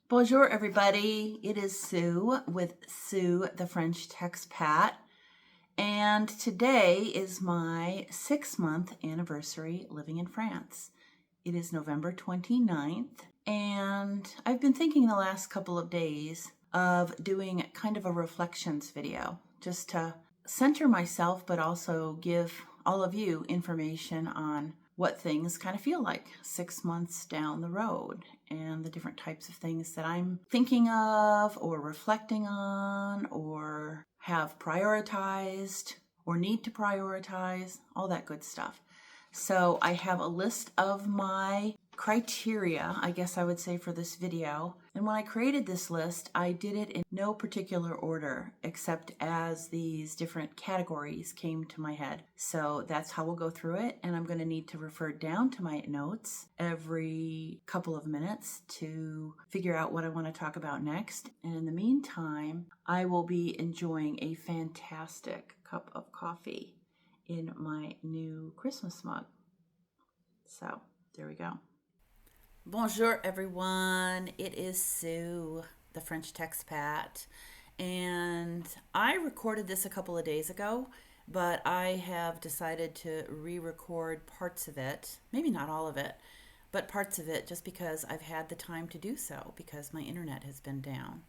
Bonjour, everybody. It is Sue with Sue the French Texpat, and today is my 6-month anniversary living in France. It is November 29th, and I've been thinking the last couple of days of doing kind of a reflections video, just to center myself, but also give all of you information on what things kind of feel like 6 months down the road and the different types of things that I'm thinking of or reflecting on or have prioritized or need to prioritize, all that good stuff. So I have a list of my criteria, I guess I would say, for this video. And when I created this list, I did it in no particular order except as these different categories came to my head. So that's how we'll go through it. And I'm going to need to refer down to my notes every couple of minutes to figure out what I want to talk about next. And in the meantime, I will be enjoying a fantastic cup of coffee in my new Christmas mug. So there we go. Bonjour, everyone. It is Sue, the French Texpat, and I recorded this a couple of days ago, but I have decided to re-record parts of it, maybe not all of it, but parts of it, just because I've had the time to do so, because my internet has been down.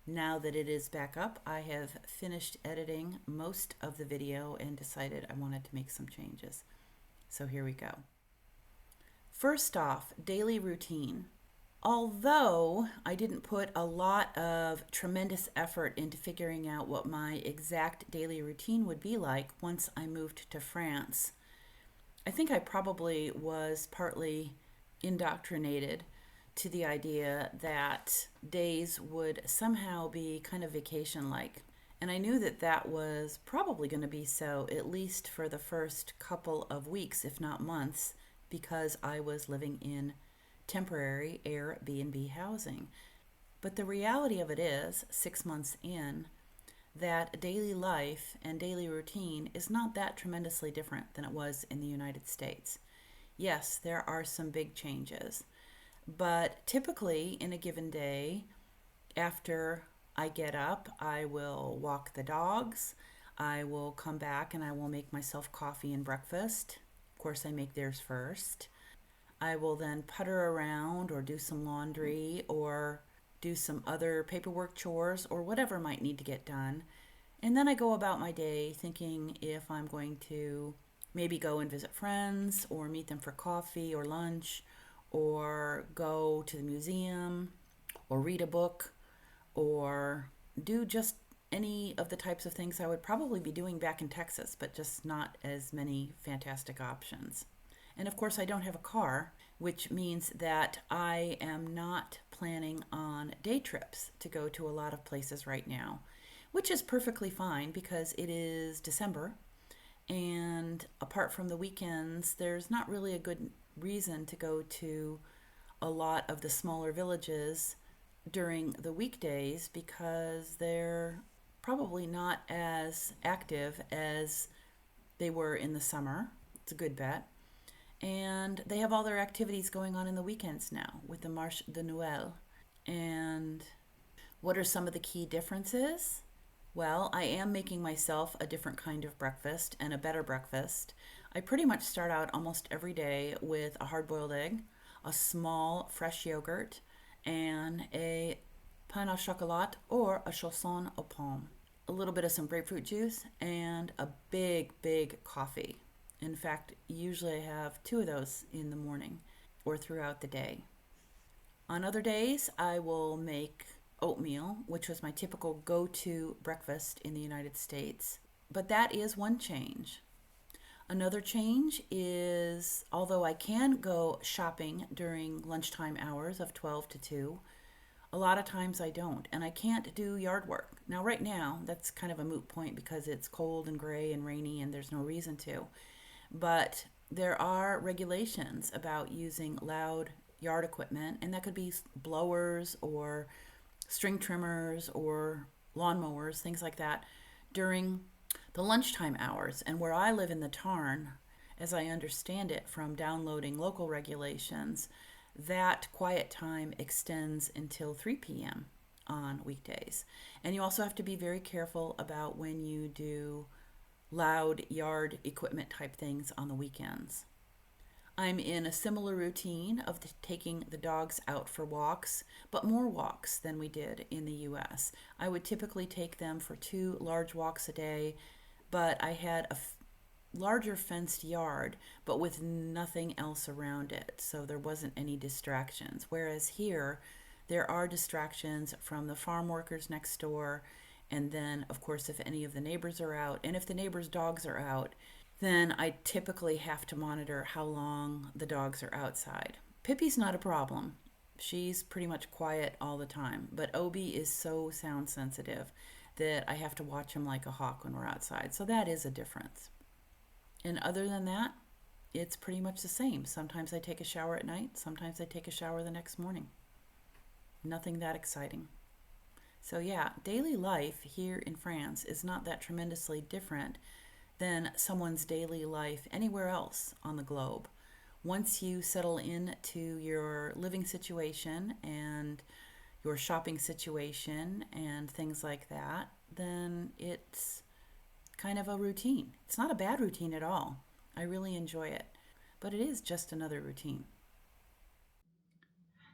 Now that it is back up, I have finished editing most of the video and decided I wanted to make some changes. So here we go. First off, daily routine. Although I didn't put a lot of tremendous effort into figuring out what my exact daily routine would be like once I moved to France, I think I probably was partly indoctrinated to the idea that days would somehow be kind of vacation-like. And I knew that that was probably going to be so, at least for the first couple of weeks, if not months, because I was living in temporary Airbnb housing. But the reality of it is, 6 months in, that daily life and daily routine is not that tremendously different than it was in the United States. Yes, there are some big changes. But typically, in a given day, after I get up, I will walk the dogs. I will come back and I will make myself coffee and breakfast. Of course, I make theirs first. I will then putter around or do some laundry or do some other paperwork chores or whatever might need to get done. And then I go about my day thinking if I'm going to maybe go and visit friends or meet them for coffee or lunch, or go to the museum, or read a book, or do just any of the types of things I would probably be doing back in Texas, but just not as many fantastic options. And of course, I don't have a car, which means that I am not planning on day trips to go to a lot of places right now, which is perfectly fine because it is December. And apart from the weekends, there's not really a good reason to go to a lot of the smaller villages during the weekdays because they're probably not as active as they were in the summer. It's a good bet. And they have all their activities going on in the weekends now with the Marche de Noël. And what are some of the key differences? Well, I am making myself a different kind of breakfast and a better breakfast. I pretty much start out almost every day with a hard-boiled egg, a small fresh yogurt, and a pain au chocolat or a chausson aux pommes. A little bit of some grapefruit juice and a big, big coffee. In fact, usually I have 2 of those in the morning or throughout the day. On other days, I will make oatmeal, which was my typical go-to breakfast in the United States. But that is one change. Another change is, although I can go shopping during lunchtime hours of 12 to 2, a lot of times I don't, and I can't do yard work. Now, right now, that's kind of a moot point because it's cold and gray and rainy and there's no reason to. But there are regulations about using loud yard equipment, and that could be blowers or string trimmers or lawnmowers, things like that, during the lunchtime hours. And where I live in the Tarn, as I understand it from downloading local regulations, that quiet time extends until 3 p.m. on weekdays. And you also have to be very careful about when you do loud yard equipment type things on the weekends. I'm in a similar routine of taking the dogs out for walks, but more walks than we did in the US. I would typically take them for 2 large walks a day, but I had a larger fenced yard, but with nothing else around it, so there wasn't any distractions. Whereas here, there are distractions from the farm workers next door, and then, of course, if any of the neighbors are out, and if the neighbors' dogs are out, then I typically have to monitor how long the dogs are outside. Pippi's not a problem. She's pretty much quiet all the time, but Obi is so sound sensitive that I have to watch him like a hawk when we're outside. So that is a difference. And other than that, it's pretty much the same. Sometimes I take a shower at night, sometimes I take a shower the next morning. Nothing that exciting. So yeah, daily life here in France is not that tremendously different than someone's daily life anywhere else on the globe. Once you settle into your living situation and your shopping situation and things like that, then it's kind of a routine. It's not a bad routine at all. I really enjoy it, but it is just another routine.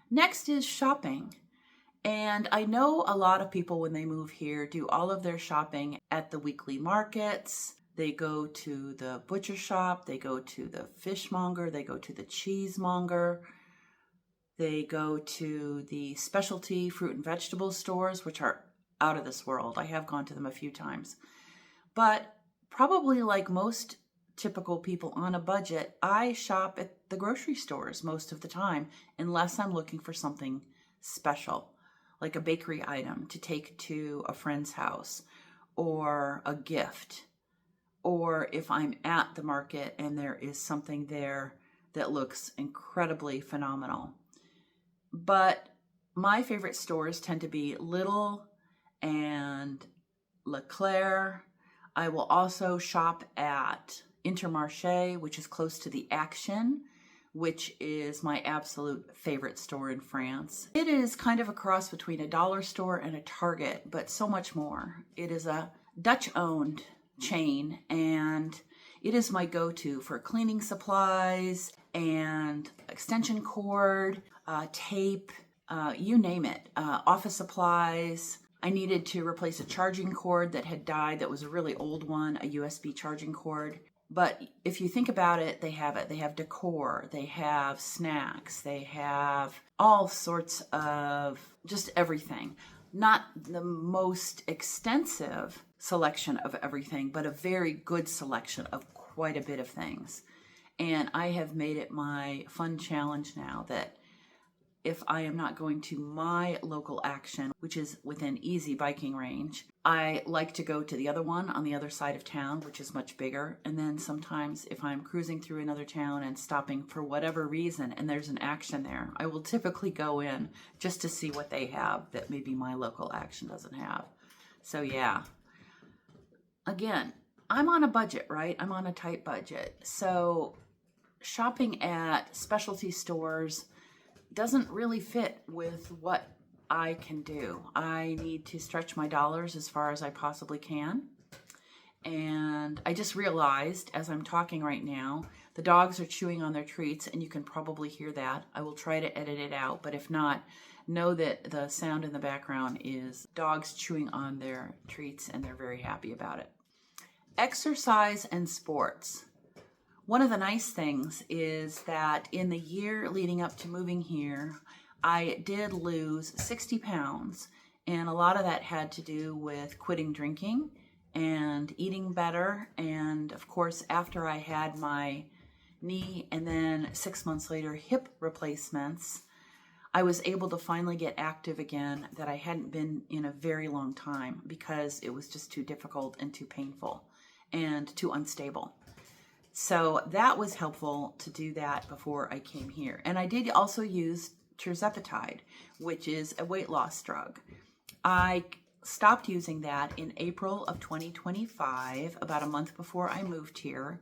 Next is shopping. And I know a lot of people when they move here do all of their shopping at the weekly markets. They go to the butcher shop, they go to the fishmonger, they go to the cheesemonger, they go to the specialty fruit and vegetable stores, which are out of this world. I have gone to them a few times. But probably like most typical people on a budget, I shop at the grocery stores most of the time, unless I'm looking for something special, like a bakery item to take to a friend's house, or a gift, or if I'm at the market and there is something there that looks incredibly phenomenal. But my favorite stores tend to be Lidl and Leclerc. I will also shop at Intermarché, which is close to the Action, which is my absolute favorite store in France. It is kind of a cross between a dollar store and a Target, but so much more. It is a Dutch-owned chain, and it is my go-to for cleaning supplies and extension cord, tape, you name it, office supplies. I needed to replace a charging cord that had died, that was a really old one, a USB charging cord. But if you think about it, they have it. They have decor, they have snacks, they have all sorts of just everything. Not the most extensive selection of everything, but a very good selection of quite a bit of things. And I have made it my fun challenge now that if I am not going to my local Action, which is within easy biking range, I like to go to the other one on the other side of town, which is much bigger. And then sometimes if I'm cruising through another town and stopping for whatever reason and there's an Action there, I will typically go in just to see what they have that maybe my local Action doesn't have. So yeah, again, I'm on a budget, right? I'm on a tight budget. So shopping at specialty stores doesn't really fit with what I can do. I need to stretch my dollars as far as I possibly can. And I just realized as I'm talking right now, the dogs are chewing on their treats, and you can probably hear that. I will try to edit it out, but if not, know that the sound in the background is dogs chewing on their treats, and they're very happy about it. Exercise and sports. One of the nice things is that in the year leading up to moving here, I did lose 60 pounds, and a lot of that had to do with quitting drinking and eating better. And of course, after I had my knee and then 6 months later hip replacements, I was able to finally get active again that I hadn't been in a very long time because it was just too difficult and too painful and too unstable. So that was helpful to do that before I came here. And I did also use tirzepatide, which is a weight loss drug. I stopped using that in April of 2025, about a month before I moved here.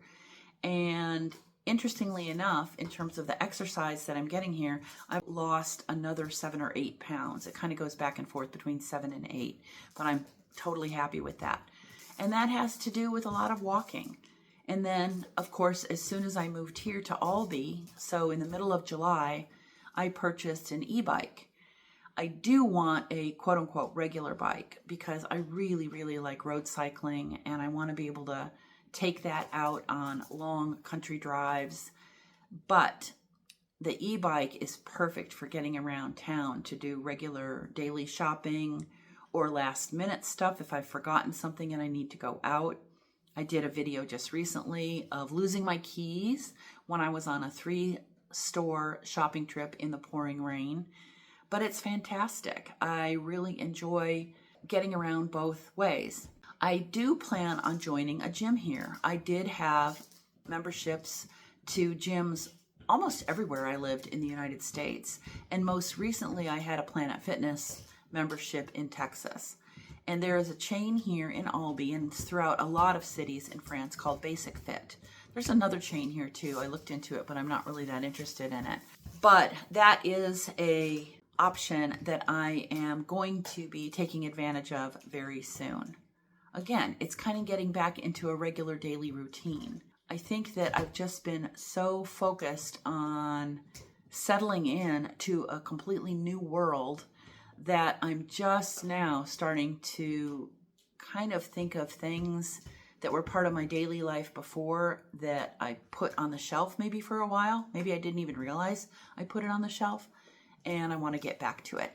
And interestingly enough, in terms of the exercise that I'm getting here, I've lost another 7 or 8 pounds. It kind of goes back and forth between 7 and 8, but I'm totally happy with that. And that has to do with a lot of walking. And then, of course, as soon as I moved here to Albany, so in the middle of July, I purchased an e-bike. I do want a quote-unquote regular bike because I really, really like road cycling, and I want to be able to take that out on long country drives. But the e-bike is perfect for getting around town to do regular daily shopping or last minute stuff if I've forgotten something and I need to go out. I did a video just recently of losing my keys when I was on a 3-store shopping trip in the pouring rain. But it's fantastic. I really enjoy getting around both ways. I do plan on joining a gym here. I did have memberships to gyms almost everywhere I lived in the United States. And most recently, I had a Planet Fitness membership in Texas. And there is a chain here in Albany and throughout a lot of cities in France called Basic Fit. There's another chain here too. I looked into it, but I'm not really that interested in it. But that is a option that I am going to be taking advantage of very soon. Again, it's kind of getting back into a regular daily routine. I think that I've just been so focused on settling in to a completely new world that I'm just now starting to kind of think of things that were part of my daily life before that I put on the shelf maybe for a while. Maybe I didn't even realize I put it on the shelf, and I want to get back to it.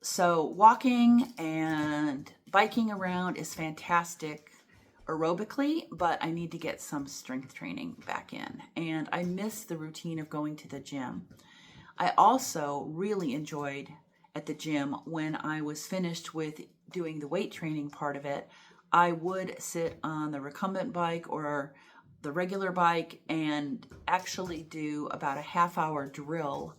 So walking and biking around is fantastic aerobically, but I need to get some strength training back in. And I miss the routine of going to the gym. I also really enjoyed at the gym when I was finished with doing the weight training part of it. I would sit on the recumbent bike or the regular bike and actually do about a half-hour drill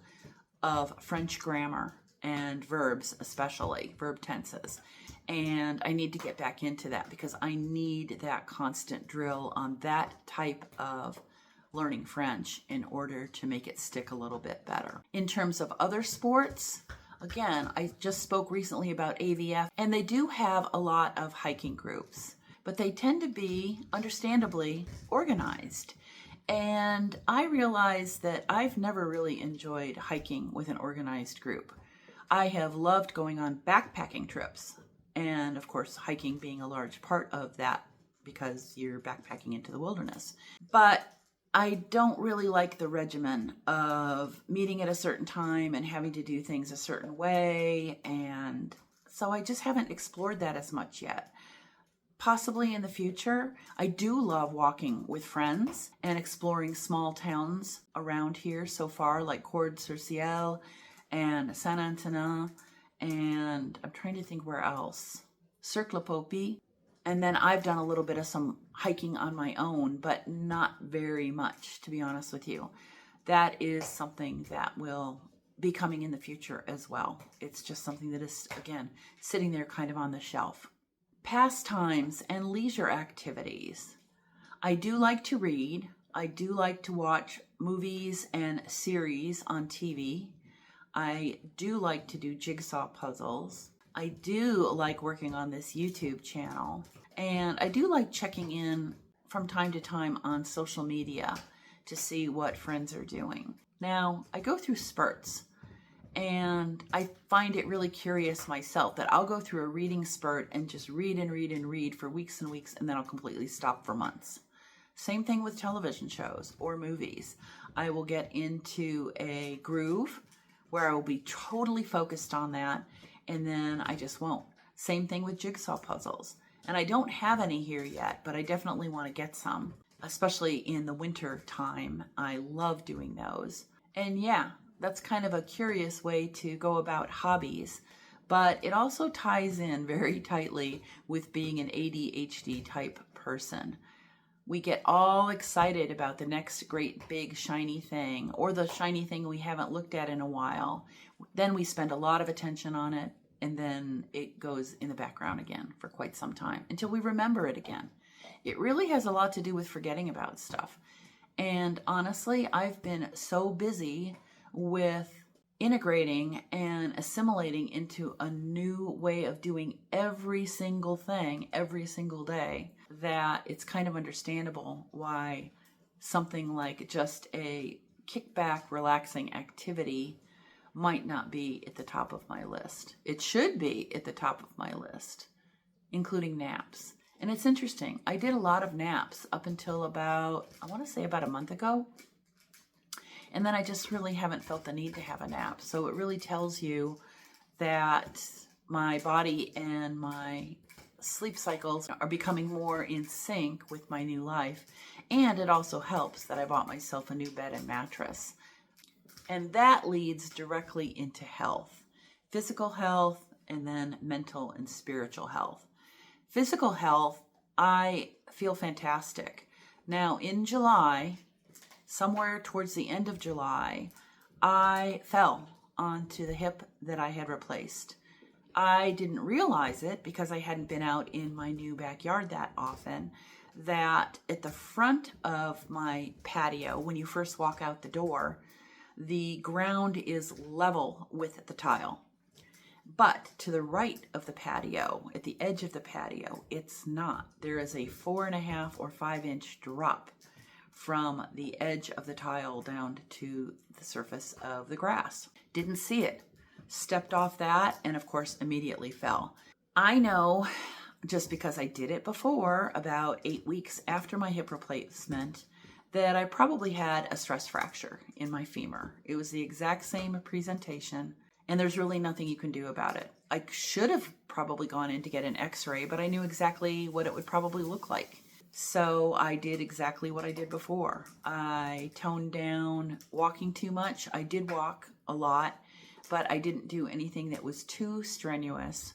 of French grammar and verbs, especially verb tenses. And I need to get back into that because I need that constant drill on that type of learning French in order to make it stick a little bit better. In terms of other sports, again, I just spoke recently about AVF, and they do have a lot of hiking groups, but they tend to be, understandably, organized. And I realized that I've never really enjoyed hiking with an organized group. I have loved going on backpacking trips, and of course, hiking being a large part of that because you're backpacking into the wilderness. But I don't really like the regimen of meeting at a certain time and having to do things a certain way, and so I just haven't explored that as much yet. Possibly in the future. I do love walking with friends and exploring small towns around here so far, like Courdes-sur-Ciel and Saint-Antonin, and I'm trying to think where else. Cercle-Popie. And then I've done a little bit of some hiking on my own, but not very much, to be honest with you. That is something that will be coming in the future as well. It's just something that is, again, sitting there kind of on the shelf. Pastimes and leisure activities. I do like to read. I do like to watch movies and series on TV. I do like to do jigsaw puzzles. I do like working on this YouTube channel. And I do like checking in from time to time on social media to see what friends are doing. Now, I go through spurts. And I find it really curious myself that I'll go through a reading spurt and just read and read and read for weeks and weeks, and then I'll completely stop for months. Same thing with television shows or movies. I will get into a groove where I will be totally focused on that, and then I just won't. Same thing with jigsaw puzzles. And I don't have any here yet, but I definitely want to get some, especially in the winter time. I love doing those. And yeah, that's kind of a curious way to go about hobbies, but it also ties in very tightly with being an ADHD type person. We get all excited about the next great big shiny thing or the shiny thing we haven't looked at in a while. Then we spend a lot of attention on it, and then it goes in the background again for quite some time until we remember it again. It really has a lot to do with forgetting about stuff. And honestly, I've been so busy with integrating and assimilating into a new way of doing every single thing every single day that it's kind of understandable why something like just a kickback, relaxing activity might not be at the top of my list. It should be at the top of my list, including naps. And it's interesting. I did a lot of naps up until about a month ago. And then I just really haven't felt the need to have a nap. So it really tells you that my body and my sleep cycles are becoming more in sync with my new life. And it also helps that I bought myself a new bed and mattress. And that leads directly into health, physical health, and then mental and spiritual health. Physical health, I feel fantastic. Now, in July, somewhere towards the end of July, I fell onto the hip that I had replaced. I didn't realize it because I hadn't been out in my new backyard that often, that at the front of my patio, when you first walk out the door, the ground is level with the tile. But to the right of the patio, at the edge of the patio, it's not. There is a 4.5 or 5 inch drop from the edge of the tile down to the surface of the grass. Didn't see it. Stepped off that and of course immediately fell. I know, just because I did it before, about 8 weeks after my hip replacement, that I probably had a stress fracture in my femur. It was the exact same presentation, and there's really nothing you can do about it. I should have probably gone in to get an x-ray, but I knew exactly what it would probably look like. So I did exactly what I did before. I toned down walking too much. I did walk a lot, but I didn't do anything that was too strenuous.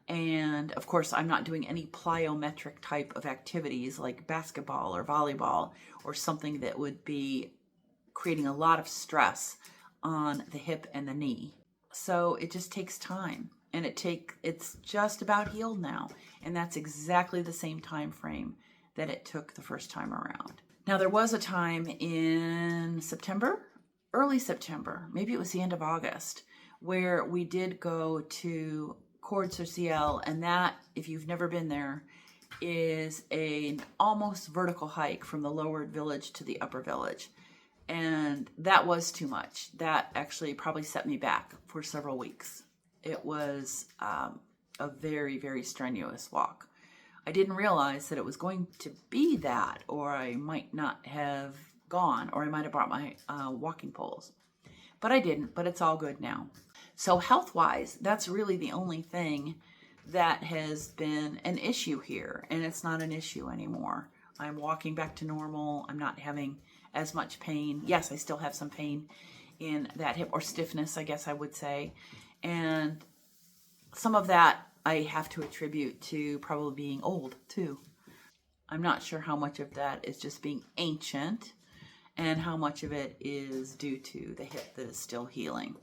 And of course, I'm not doing any plyometric type of activities like basketball or volleyball or something that would be creating a lot of stress on the hip and the knee. So it just takes time, and it's just about healed now. And that's exactly the same time frame that it took the first time around. Now, there was a time in September, early September, maybe it was the end of August, where we did go to Cord sur Ciel, and that, if you've never been there, is an almost vertical hike from the lower village to the upper village. And that was too much. That actually probably set me back for several weeks. It was a very, very strenuous walk. I didn't realize that it was going to be that, or I might not have gone, or I might have brought my walking poles. But I didn't, but it's all good now. So health-wise, that's really the only thing that has been an issue here, and it's not an issue anymore. I'm walking back to normal. I'm not having as much pain. Yes, I still have some pain in that hip, or stiffness, I guess I would say. And some of that I have to attribute to probably being old too. I'm not sure how much of that is just being ancient and how much of it is due to the hip that is still healing.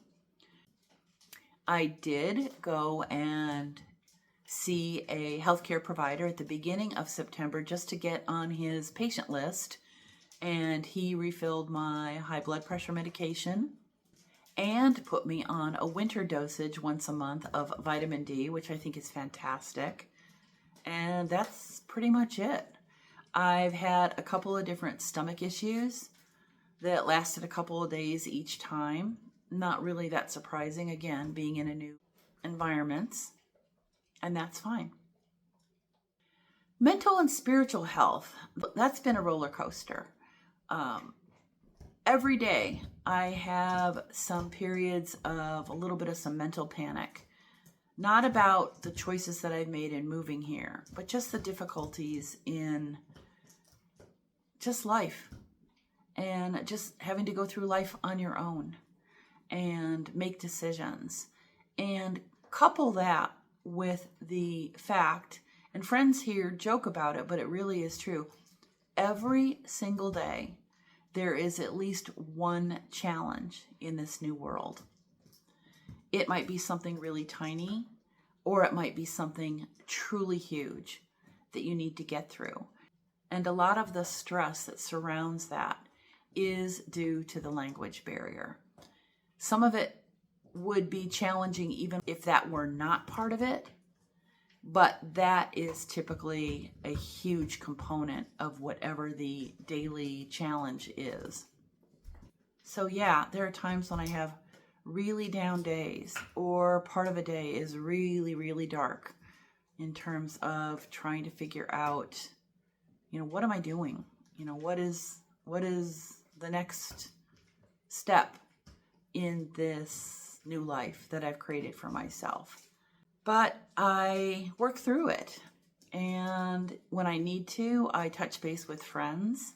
I did go and see a healthcare provider at the beginning of September just to get on his patient list, and he refilled my high blood pressure medication and put me on a winter dosage once a month of vitamin D, which I think is fantastic. And that's pretty much it. I've had a couple of different stomach issues that lasted a couple of days each time. Not really that surprising, again, being in a new environment, and that's fine. Mental and spiritual health, that's been a roller coaster. Every day I have some periods of a little bit of some mental panic. Not about the choices that I've made in moving here, but just the difficulties in just life and just having to go through life on your own and make decisions. And couple that with the fact, and friends here joke about it, but it really is true. Every single day, there is at least one challenge in this new world. It might be something really tiny, or it might be something truly huge that you need to get through. And a lot of the stress that surrounds that is due to the language barrier. Some of it would be challenging even if that were not part of it, but that is typically a huge component of whatever the daily challenge is. So yeah, there are times when I have really down days, or part of a day is really, really dark in terms of trying to figure out, what am I doing? What is the next step in this new life that I've created for myself? But I work through it. And when I need to, I touch base with friends.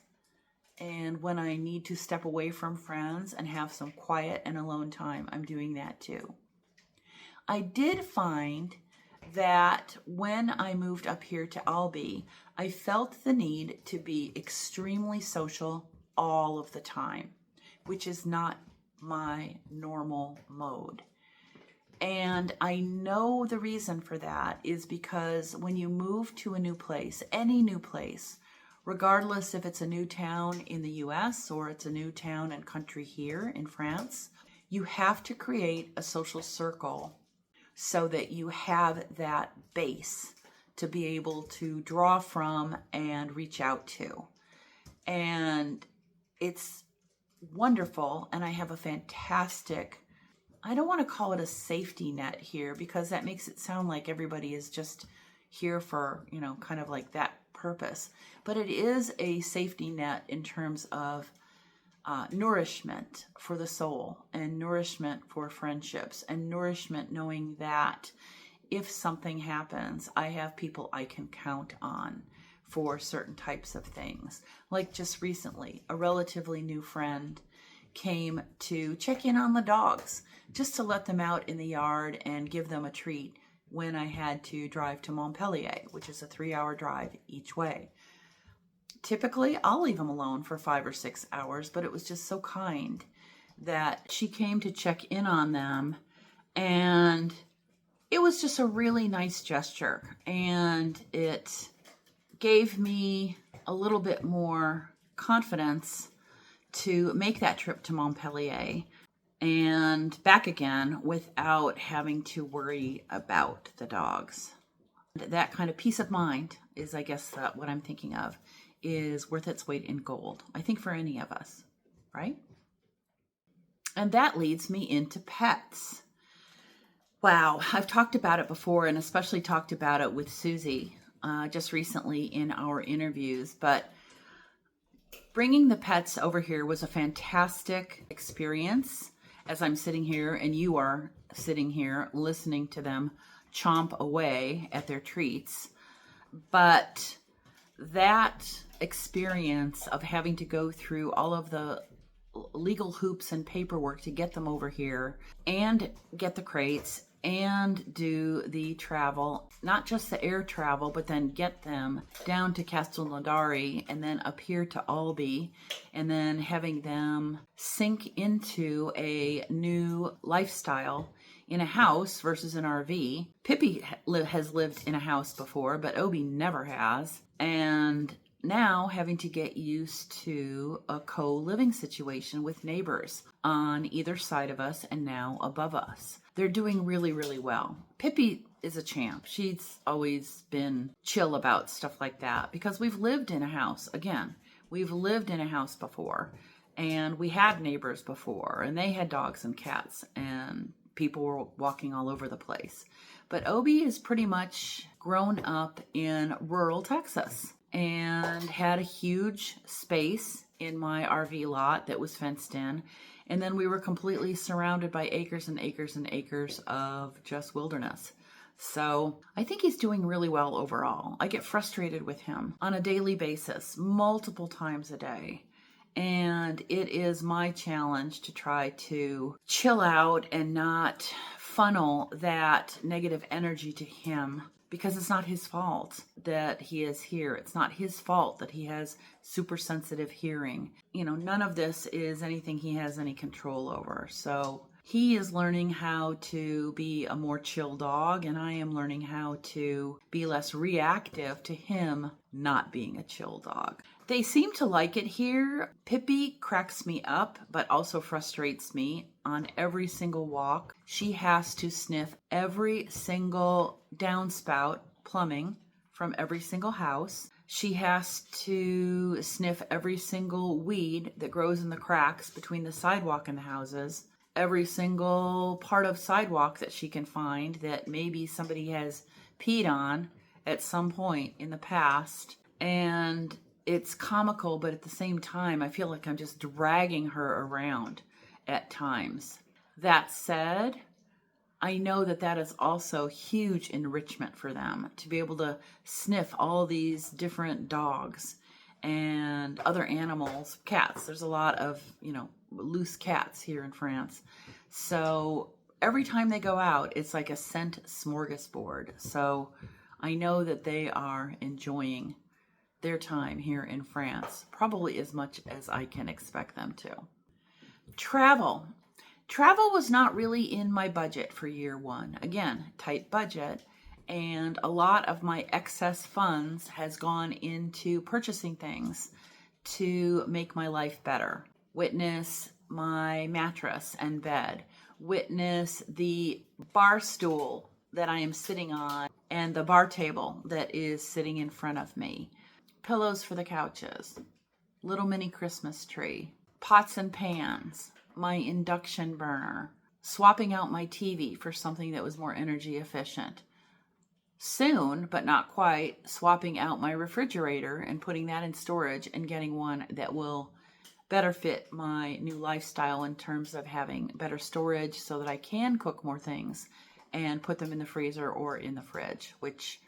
And when I need to step away from friends and have some quiet and alone time, I'm doing that too. I did find that when I moved up here to Albee, I felt the need to be extremely social all of the time, which is not my normal mode. And I know the reason for that is because when you move to a new place, any new place, regardless if it's a new town in the US or it's a new town and country here in France, you have to create a social circle so that you have that base to be able to draw from and reach out to. And it's wonderful, and I have a fantastic, I don't want to call it a safety net here because that makes it sound like everybody is just here for, kind of like that purpose. But it is a safety net in terms of nourishment for the soul and nourishment for friendships and nourishment knowing that if something happens, I have people I can count on for certain types of things. Like just recently, a relatively new friend came to check in on the dogs, just to let them out in the yard and give them a treat when I had to drive to Montpellier, which is a 3-hour drive each way. Typically, I'll leave them alone for 5 or 6 hours, but it was just so kind that she came to check in on them, and it was just a really nice gesture, and it gave me a little bit more confidence to make that trip to Montpellier and back again without having to worry about the dogs. That kind of peace of mind is, I guess, what I'm thinking of, is worth its weight in gold, I think, for any of us, right? And that leads me into pets. Wow, I've talked about it before, and especially talked about it with Susie just recently in our interviews, but bringing the pets over here was a fantastic experience as I'm sitting here and you are sitting here listening to them chomp away at their treats. But that experience of having to go through all of the legal hoops and paperwork to get them over here and get the crates and do the travel, not just the air travel, but then get them down to Castelnaudary and then up here to Albee, and then having them sink into a new lifestyle in a house versus an RV. Pippi has lived in a house before, but Obi never has. And now having to get used to a co-living situation with neighbors on either side of us and now above us. They're doing really, really well. Pippi is a champ. She's always been chill about stuff like that because we've lived in a house. Again, we've lived in a house before, and we had neighbors before, and they had dogs and cats, and people were walking all over the place. But Obi is pretty much grown up in rural Texas and had a huge space in my RV lot that was fenced in. And then we were completely surrounded by acres and acres and acres of just wilderness. So I think he's doing really well overall. I get frustrated with him on a daily basis, multiple times a day. And it is my challenge to try to chill out and not funnel that negative energy to him, because it's not his fault that he is here. It's not his fault that he has super sensitive hearing. None of this is anything he has any control over. So He is learning how to be a more chill dog, and I am learning how to be less reactive to him not being a chill dog. They seem to like it here. Pippi cracks me up, but also frustrates me. On every single walk, she has to sniff every single downspout plumbing from every single house. She has to sniff every single weed that grows in the cracks between the sidewalk and the houses. Every single part of sidewalk that she can find that maybe somebody has peed on at some point in the past. And it's comical, but at the same time, I feel like I'm just dragging her around at times. That said, I know that that is also huge enrichment for them to be able to sniff all these different dogs and other animals, cats. There's a lot of, loose cats here in France. So every time they go out, it's like a scent smorgasbord. So I know that they are enjoying their time here in France, probably as much as I can expect them to. Travel. Travel was not really in my budget for year one. Again, tight budget. And a lot of my excess funds has gone into purchasing things to make my life better. Witness my mattress and bed. Witness the bar stool that I am sitting on and the bar table that is sitting in front of me. Pillows for the couches. Little mini Christmas tree. Pots and pans. My induction burner. Swapping out my TV for something that was more energy efficient. Soon, but not quite, swapping out my refrigerator and putting that in storage and getting one that will better fit my new lifestyle in terms of having better storage so that I can cook more things and put them in the freezer or in the fridge, which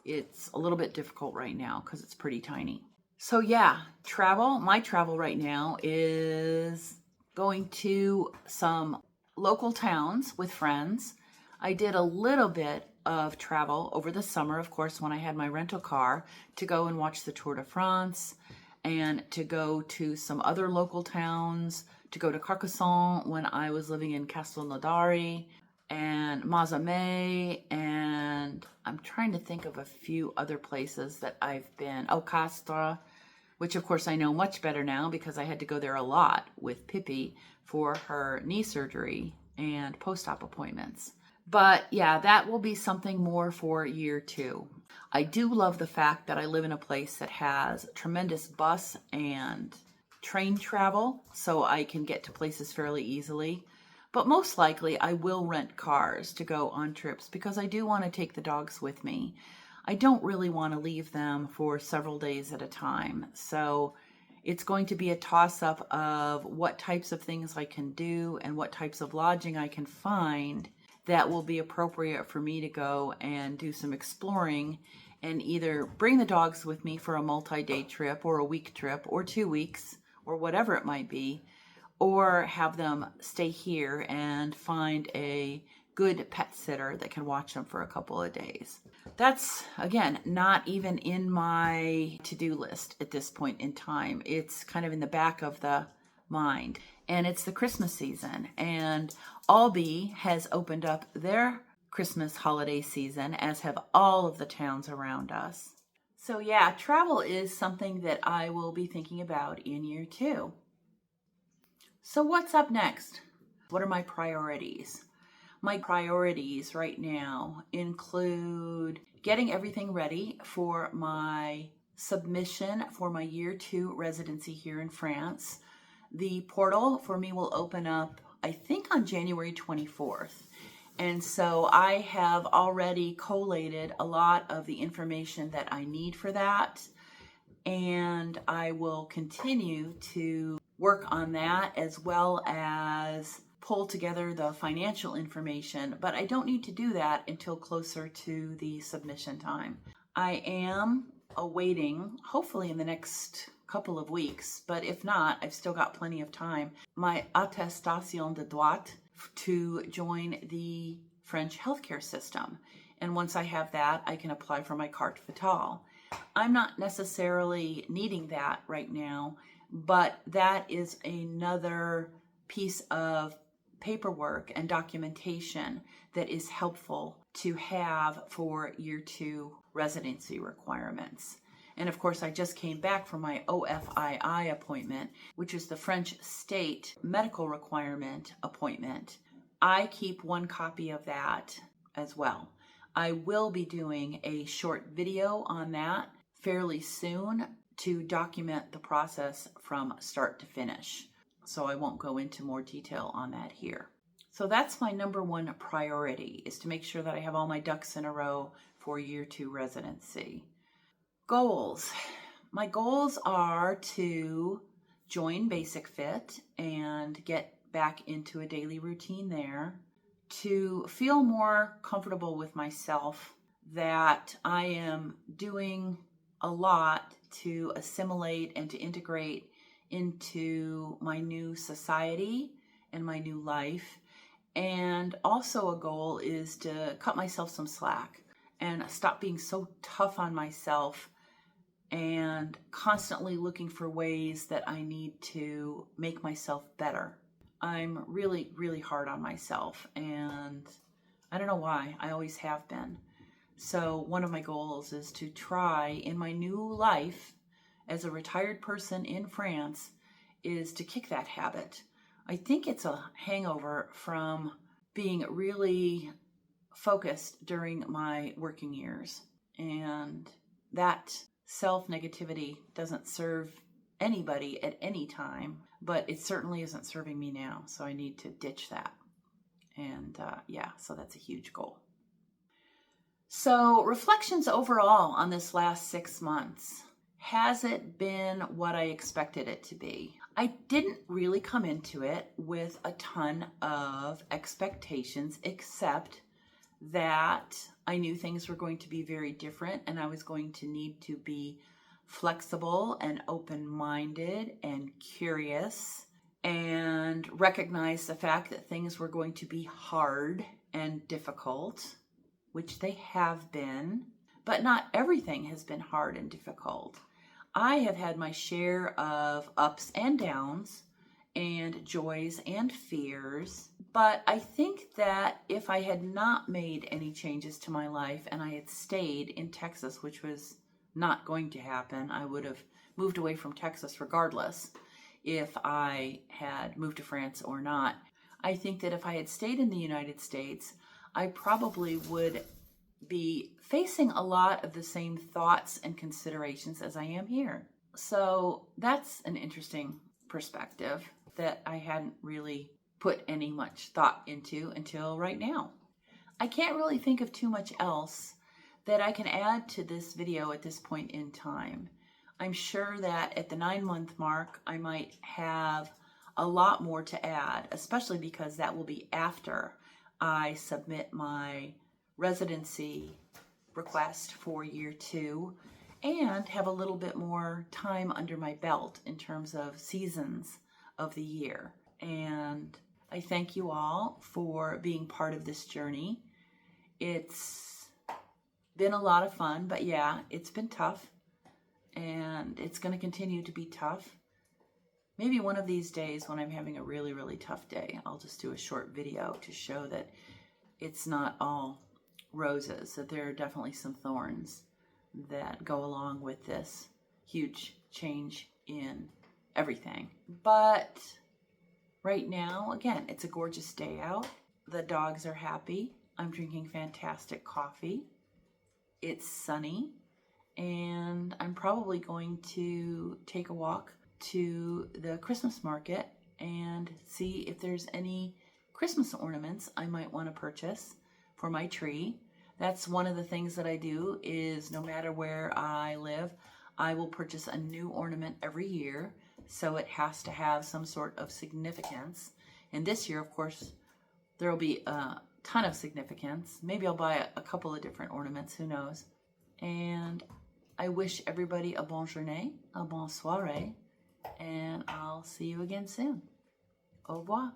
it's a little bit difficult right now because it's pretty tiny. So yeah, travel. My travel right now is going to some local towns with friends. I did a little bit of travel over the summer, of course, when I had my rental car to go and watch the Tour de France and to go to some other local towns, to go to Carcassonne when I was living in Castelnaudary and Mazamet, and I'm trying to think of a few other places that I've been. Oh, Castres, which of course I know much better now because I had to go there a lot with Pippi for her knee surgery and post-op appointments. But yeah, that will be something more for year two. I do love the fact that I live in a place that has tremendous bus and train travel, so I can get to places fairly easily. But most likely I will rent cars to go on trips because I do want to take the dogs with me. I don't really want to leave them for several days at a time. So it's going to be a toss-up of what types of things I can do and what types of lodging I can find that will be appropriate for me to go and do some exploring and either bring the dogs with me for a multi-day trip or a week trip or 2 weeks or whatever it might be, or have them stay here and find a good pet sitter that can watch them for a couple of days. That's, again, not even in my to-do list at this point in time. It's kind of in the back of the mind. And it's the Christmas season, and Albi has opened up their Christmas holiday season, as have all of the towns around us. So yeah, travel is something that I will be thinking about in year two. So what's up next? What are my priorities? My priorities right now include getting everything ready for my submission for my year two residency here in France. The portal for me will open up, I think, on January 24th. And so I have already collated a lot of the information that I need for that. And I will continue to work on that as well as pull together the financial information. But I don't need to do that until closer to the submission time. I am awaiting, hopefully in the next couple of weeks, but if not, I've still got plenty of time, my attestation de droit to join the French healthcare system. And once I have that, I can apply for my carte vitale. I'm not necessarily needing that right now, but that is another piece of paperwork and documentation that is helpful to have for year 2 residency requirements. And of course, I just came back from my OFII appointment, which is the French state medical requirement appointment. I keep one copy of that as well. I will be doing a short video on that fairly soon to document the process from start to finish. So I won't go into more detail on that here. So that's my number one priority, is to make sure that I have all my ducks in a row for year 2 residency. Goals. My goals are to join Basic Fit and get back into a daily routine there, to feel more comfortable with myself, that I am doing a lot to assimilate and to integrate into my new society and my new life. And also a goal is to cut myself some slack and stop being so tough on myself and constantly looking for ways that I need to make myself better. I'm really, really hard on myself, and I don't know why. I always have been. So one of my goals is to try in my new life as a retired person in France is to kick that habit. I think it's a hangover from being really focused during my working years, and that self-negativity doesn't serve anybody at any time, but it certainly isn't serving me now, so I need to ditch that. And so that's a huge goal. So reflections overall on this last 6 months. Has it been what I expected it to be? I didn't really come into it with a ton of expectations, except that I knew things were going to be very different, and I was going to need to be flexible and open-minded and curious, and recognize the fact that things were going to be hard and difficult, which they have been, but not everything has been hard and difficult. I have had my share of ups and downs and joys and fears, but I think that if I had not made any changes to my life and I had stayed in Texas, which was not going to happen, I would have moved away from Texas regardless if I had moved to France or not. I think that if I had stayed in the United States, I probably would be facing a lot of the same thoughts and considerations as I am here. So that's an interesting perspective that I hadn't really put any much thought into until right now. I can't really think of too much else that I can add to this video at this point in time. I'm sure that at the 9-month mark, I might have a lot more to add, especially because that will be after I submit my residency request for year 2 and have a little bit more time under my belt in terms of seasons of the year. And I thank you all for being part of this journey. It's been a lot of fun, but yeah, it's been tough, and it's going to continue to be tough. Maybe one of these days when I'm having a really, really tough day, I'll just do a short video to show that it's not all roses, that there are definitely some thorns that go along with this huge change in everything. But right now, again, it's a gorgeous day out. The dogs are happy. I'm drinking fantastic coffee. It's sunny, and I'm probably going to take a walk to the Christmas market and see if there's any Christmas ornaments I might want to purchase for my tree. That's one of the things that I do, is no matter where I live, I will purchase a new ornament every year, so it has to have some sort of significance. And this year, of course, there will be a ton of significance. Maybe I'll buy a couple of different ornaments, who knows. And I wish everybody a bonne journée, a bonne soirée, and I'll see you again soon. Au revoir.